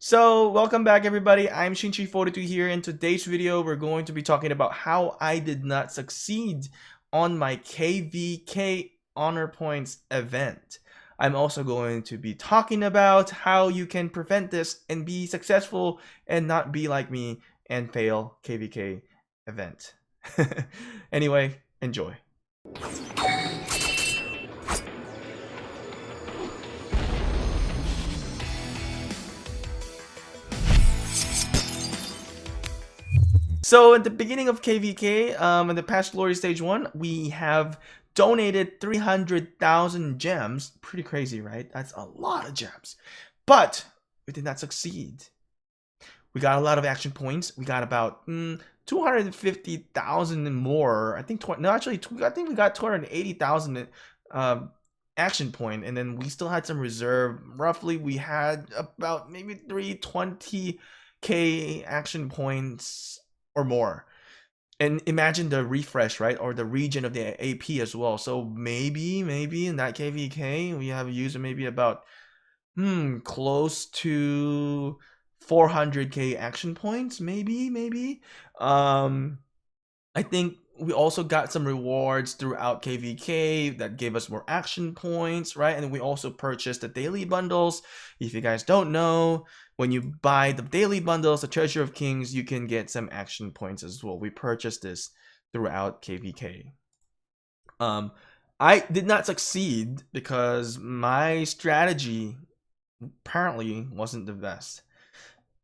So, welcome back everybody, I'm Shinchi42 here. In today's video, we're going to be talking about how I did not succeed on my KvK Honor Points event. I'm also going to be talking about how you can prevent this and be successful and not be like me and fail KvK event. Anyway, enjoy. So at the beginning of KvK, in the past glory stage 1, we have donated 300,000 gems. Pretty crazy, right? That's a lot of gems. But we did not succeed. We got a lot of action points. We got about 250,000 and more. I think I think we got 280,000 action point, and then we still had some reserve. Roughly, we had about maybe 320k action points or more. And imagine the refresh, right? Or the region of the AP as well. So maybe in that KvK, we have used maybe about close to 400k action points, maybe. I think we also got some rewards throughout KvK that gave us more action points, right? And we also purchased the daily bundles. If you guys don't know, when you buy the daily bundles, the Treasure of Kings, you can get some action points as well. We purchased this throughout KvK. I did not succeed because my strategy apparently wasn't the best.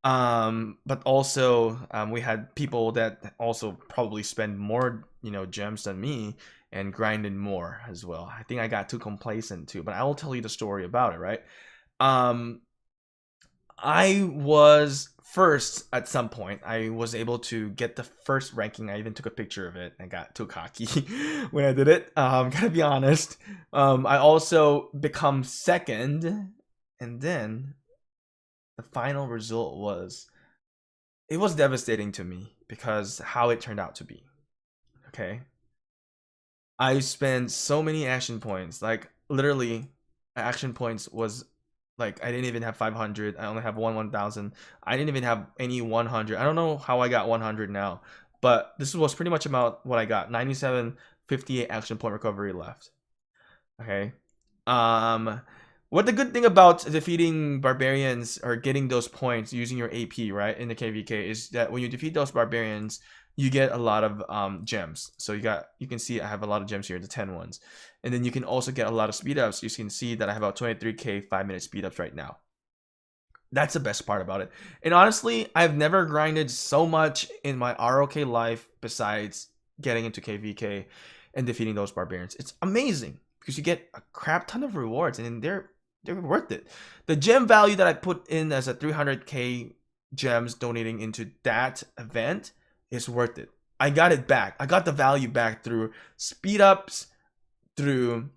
But also we had people that also probably spend more gems than me and grinded more as well. I think I got too complacent too, but I will tell you the story about it, right? I was first at some point. I was able to get the first ranking. I even took a picture of it and got too cocky when I did it. Gotta be honest. I also become second, and then the final result was, it was devastating to me because how it turned out to be. Okay, I spent so many action points, like literally action points was like I didn't even have 500. I only have 1000. I didn't even have any 100. I don't know how I got 100 now, but this was pretty much about what I got. 97, 58 action point recovery left. Okay. What the good thing about defeating barbarians or getting those points using your AP, right, in the KvK is that when you defeat those barbarians, you get a lot of gems. So you can see I have a lot of gems here, the 10 ones. And then you can also get a lot of speed ups. You can see that I have about 23k 5-minute speed ups right now. That's the best part about it. And honestly, I've never grinded so much in my ROK life besides getting into KvK and defeating those barbarians. It's amazing because you get a crap ton of rewards and they're worth it. The gem value that I put in as a 300k gems donating into that event is worth it. I got it back. I got the value back through speed ups, through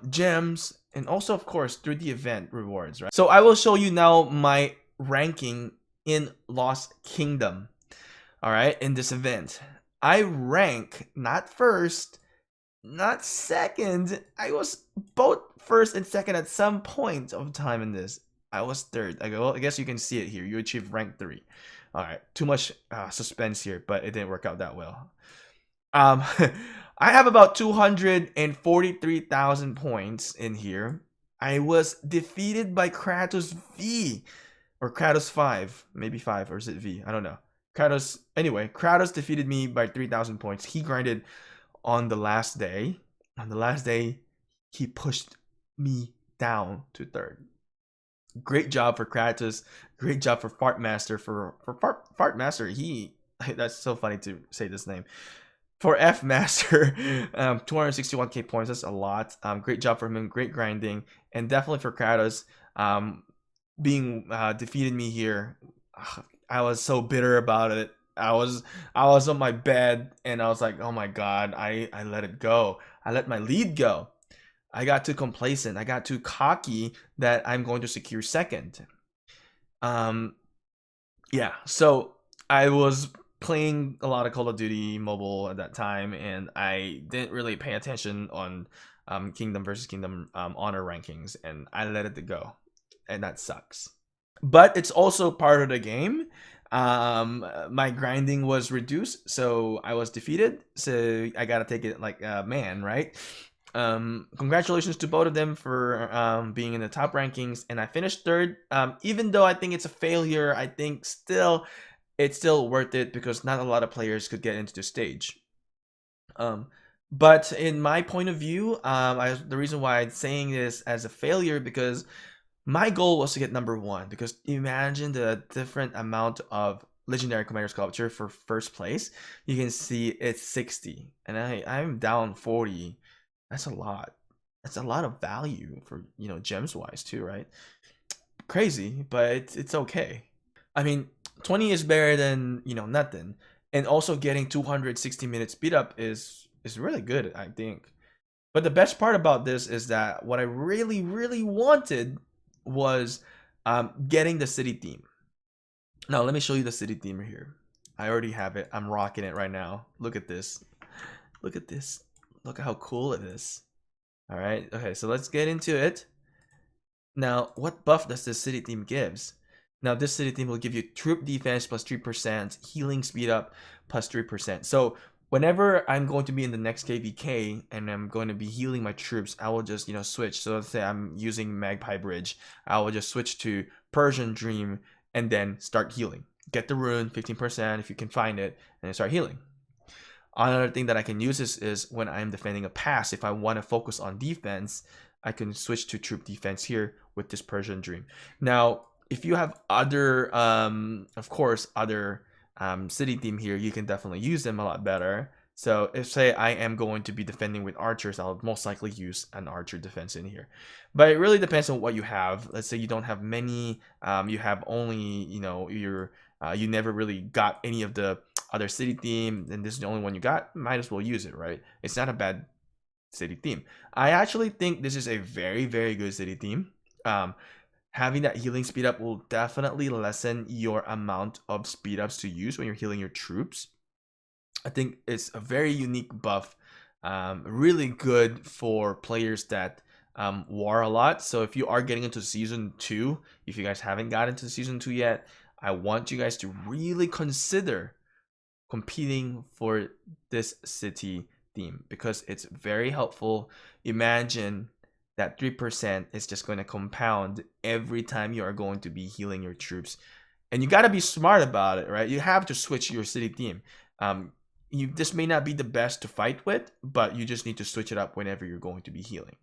gems, and also of course through the event rewards, right? So I will show you now my ranking in Lost Kingdom. All right, in this event, I rank not first, not second. I was both first and second at some point of time in this. I was third. I guess you can see it here. You achieved rank 3. All right, too much suspense here, but it didn't work out that well. I have about 243,000 points in here. I was defeated by Kratos V or Kratos 5, maybe 5, or is it V? I don't know. Kratos, anyway, Kratos defeated me by 3,000 points. He grinded on the last day. On the last day, he pushed me down to third. Great job for Kratos. Great job for Fartmaster. For Fartmaster, that's so funny to say this name. For F Master, 261k points. That's a lot. Great job for him. Great grinding, and definitely for Kratos, being defeated me here. I was so bitter about it. I was on my bed and I was like, oh my god, I let it go. I let my lead go. I got too complacent. I got too cocky that I'm going to secure second. Yeah. So I was playing a lot of Call of Duty Mobile at that time, and I didn't really pay attention on Kingdom versus Kingdom honor rankings, and I let it go, and that sucks. but it's also part of the game. My grinding was reduced, so I was defeated. So I gotta take it like a man, right? Congratulations to both of them for being in the top rankings, and I finished third. Even though I think it's a failure, I think it's still worth it because not a lot of players could get into the stage. But in my point of view, the reason why I'm saying this as a failure because my goal was to get number 1, because imagine the different amount of legendary commander sculpture for first place. You can see it's 60 and I'm down 40. That's a lot. That's a lot of value for, gems wise too, right? Crazy, but it's okay. I mean, 20 is better than, nothing. And also getting 260-minute speed up is really good, I think. But the best part about this is that what I really, really wanted was getting the city theme. Now, let me show you the city theme here. I already have it. I'm rocking it right now. Look at this. Look at this. Look at how cool it is. All right. Okay, so let's get into it. Now, what buff does this city theme gives? Now, this city theme will give you troop defense plus 3%, healing speed up plus 3%. So whenever I'm going to be in the next KvK and I'm going to be healing my troops, I will just, switch. So let's say I'm using Magpie Bridge. I will just switch to Persian Dream and then start healing. Get the rune, 15% if you can find it, and then start healing. Another thing that I can use is when I'm defending a pass. If I want to focus on defense, I can switch to troop defense here with this Persian Dream. Now, if you have other, of course, other city theme here, you can definitely use them a lot better. So if say I am going to be defending with archers, I'll most likely use an archer defense in here. But it really depends on what you have. Let's say you don't have many, you have only, you never really got any of the other city theme, and this is the only one you got, might as well use it, right? It's not a bad city theme. I actually think this is a very, very good city theme. Having that healing speed up will definitely lessen your amount of speed ups to use when you're healing your troops. I think it's a very unique buff, really good for players that war a lot. So if you are getting into season 2, if you guys haven't gotten to season 2 yet, I want you guys to really consider competing for this city theme because it's very helpful. Imagine that 3% is just going to compound every time you are going to be healing your troops. And you got to be smart about it, right? You have to switch your city theme. This may not be the best to fight with, but you just need to switch it up whenever you're going to be healing.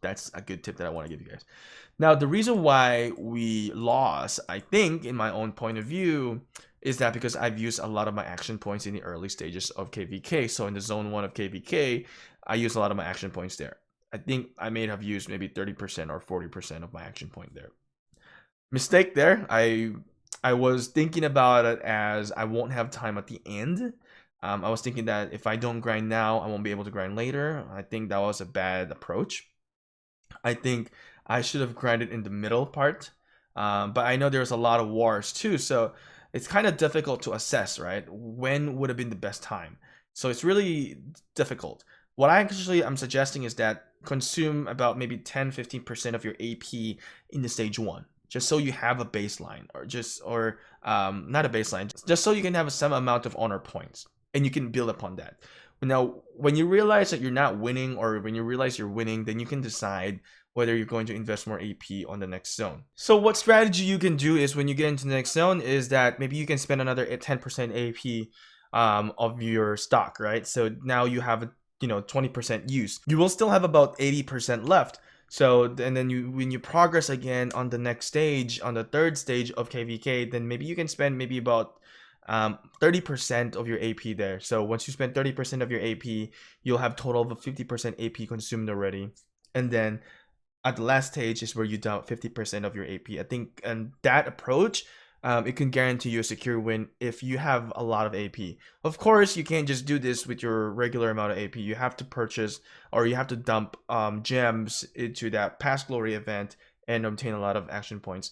That's a good tip that I want to give you guys. Now, the reason why we lost, I think, in my own point of view, is that because I've used a lot of my action points in the early stages of KvK. So in the zone 1 of KvK, I use a lot of my action points there. I think I may have used maybe 30% or 40% of my action point there. Mistake there. I was thinking about it as I won't have time at the end. I was thinking that if I don't grind now, I won't be able to grind later. I think that was a bad approach. I think I should have grinded in the middle part. But I know there's a lot of wars too, so it's kind of difficult to assess, right? When would have been the best time? So it's really difficult. What I'm suggesting is that consume about maybe 10-15% of your AP in the stage 1, just so you have a baseline, or not a baseline, just so you can have some amount of honor points and you can build upon that. Now, when you realize that you're not winning, or when you realize you're winning, then you can decide whether you're going to invest more AP on the next zone. So what strategy you can do is when you get into the next zone is that maybe you can spend another 10% AP of your stock, right? So now you have 20% use. You will still have about 80% left. So and then when you progress again on the next stage, on the third stage of KvK, then maybe you can spend maybe about 30% of your AP there. So once you spend 30% of your AP, you'll have total of 50% AP consumed already. And then at the last stage is where you dump 50% of your AP. I think, and that approach, it can guarantee you a secure win if you have a lot of AP. Of course, you can't just do this with your regular amount of AP. You have to purchase, or you have to dump gems into that past glory event and obtain a lot of action points.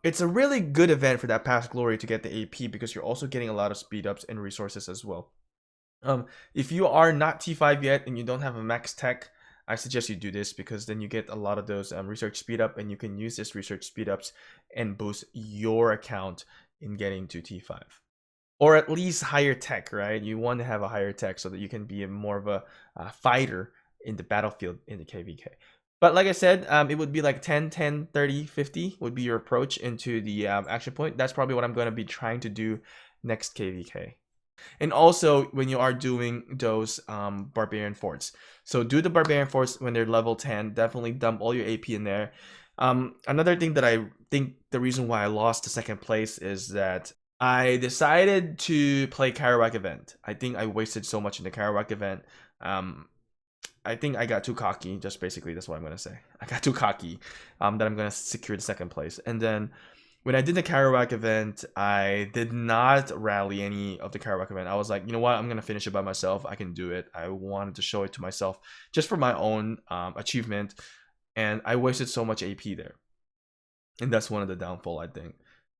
It's a really good event for that past glory to get the AP because you're also getting a lot of speed ups and resources as well. If you are not T5 yet and you don't have a max tech, I suggest you do this because then you get a lot of those research speed up, and you can use this research speed ups and boost your account in getting to T5. Or at least higher tech, right? You want to have a higher tech so that you can be more of a fighter in the battlefield in the KvK. But like I said, it would be like 10, 10, 30, 50 would be your approach into the action point. That's probably what I'm going to be trying to do next KvK. And also when you are doing those barbarian forts, so do the barbarian forts when they're level 10. Definitely dump all your AP in there. Another thing that I think the reason why I lost the second place is that I decided to play KvK event. I think I wasted so much in the KvK event. I think I got too cocky. Just basically, that's what I'm gonna say. I got too cocky that I'm gonna secure the second place. And then when I did the KvK event, I did not rally any of the KvK event. I was like, you know what? I'm gonna finish it by myself. I can do it. I wanted to show it to myself just for my own achievement, and I wasted so much AP there. And that's one of the downfall, I think.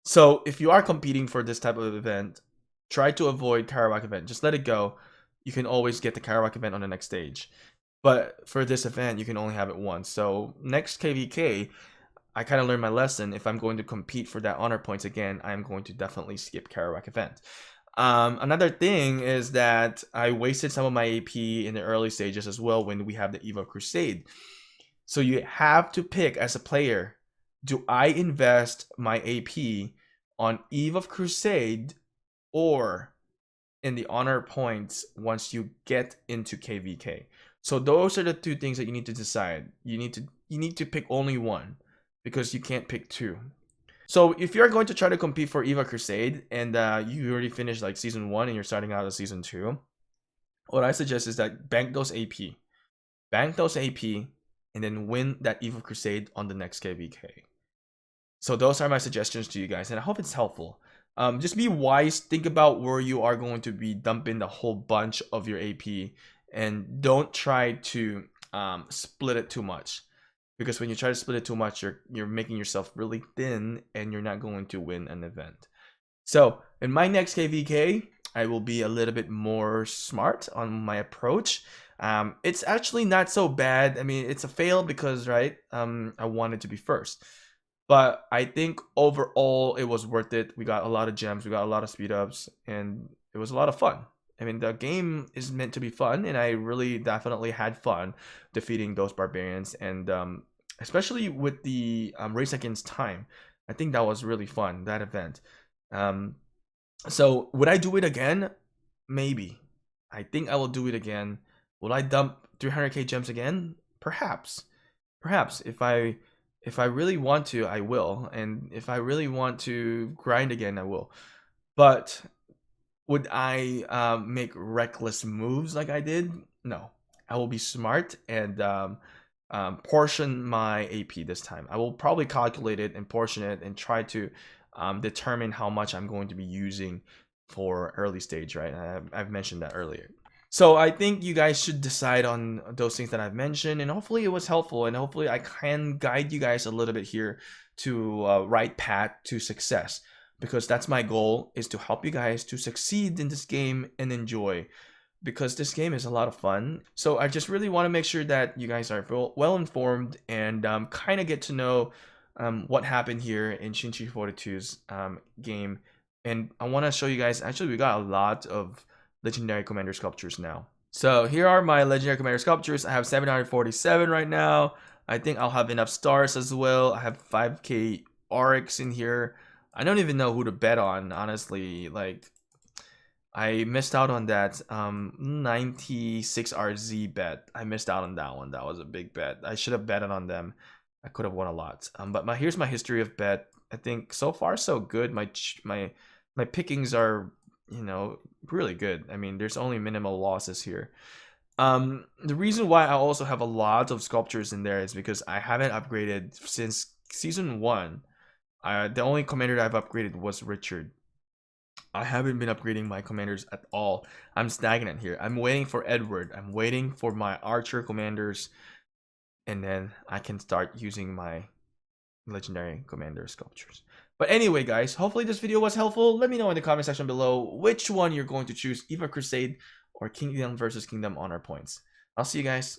So if you are competing for this type of event, try to avoid KvK event. Just let it go. You can always get the KvK event on the next stage. But for this event, you can only have it once. So next KvK, I kind of learned my lesson. If I'm going to compete for that honor points again, I'm going to definitely skip KvK event. Another thing is that I wasted some of my AP in the early stages as well when we have the Eve of Crusade. So you have to pick as a player, do I invest my AP on Eve of Crusade or in the honor points once you get into KvK? So those are the two things that you need to decide. You need to pick only one because you can't pick two. So if you're going to try to compete for Eve of Crusade and you already finished like season 1 and you're starting out of season 2, what I suggest is that bank those AP, and then win that Eve of Crusade on the next KvK. So those are my suggestions to you guys, and I hope it's helpful. Just be wise. Think about where you are going to be dumping the whole bunch of your AP, and don't try to split it too much, because when you try to split it too much, you're making yourself really thin, and you're not going to win an event. So in my next KvK, I will be a little bit more smart on my approach. It's actually not so bad. I mean, it's a fail because I wanted to be first. But I think overall it was worth it. We got a lot of gems, we got a lot of speed ups, and it was a lot of fun. I mean, the game is meant to be fun, and I really definitely had fun defeating those barbarians, and especially with the race against time. I think that was really fun, that event. So would I do it again? Maybe. I think I will do it again. Will I dump 300k gems again? Perhaps. Perhaps if I really want to, I will. And if I really want to grind again, I will. But would I make reckless moves like I did? No. I will be smart and portion my AP this time. I will probably calculate it and portion it and try to determine how much I'm going to be using for early stage, right? I've mentioned that earlier. So I think you guys should decide on those things that I've mentioned, and hopefully it was helpful, and hopefully I can guide you guys a little bit here to right path to success, because that's my goal, is to help you guys to succeed in this game and enjoy, because this game is a lot of fun. So I just really want to make sure that you guys are well informed and kind of get to know what happened here in Shinchi 42's game. And I want to show you guys, actually we got a lot of legendary commander sculptures now. So here are my legendary commander sculptures. I have 747 right now. I think I'll have enough stars as well. I have 5k Oryx in here. I don't even know who to bet on, honestly. Like, I missed out on that 96 RZ bet. I missed out on that one. That was a big bet. I should have betted on them. I could have won a lot. But here's my history of bet. I think so far so good. My pickings are, you know, really good. I mean, there's only minimal losses here. The reason why I also have a lot of sculptures in there is because I haven't upgraded since season 1. The only commander that I've upgraded was Richard. I haven't been upgrading my commanders at all. I'm stagnant here. I'm waiting for Edward. I'm waiting for my archer commanders, and then I can start using my legendary commander sculptures. But anyway, guys, hopefully this video was helpful. Let me know in the comment section below which one you're going to choose, Eve of Crusade or Kingdom versus Kingdom honor points. I'll see you guys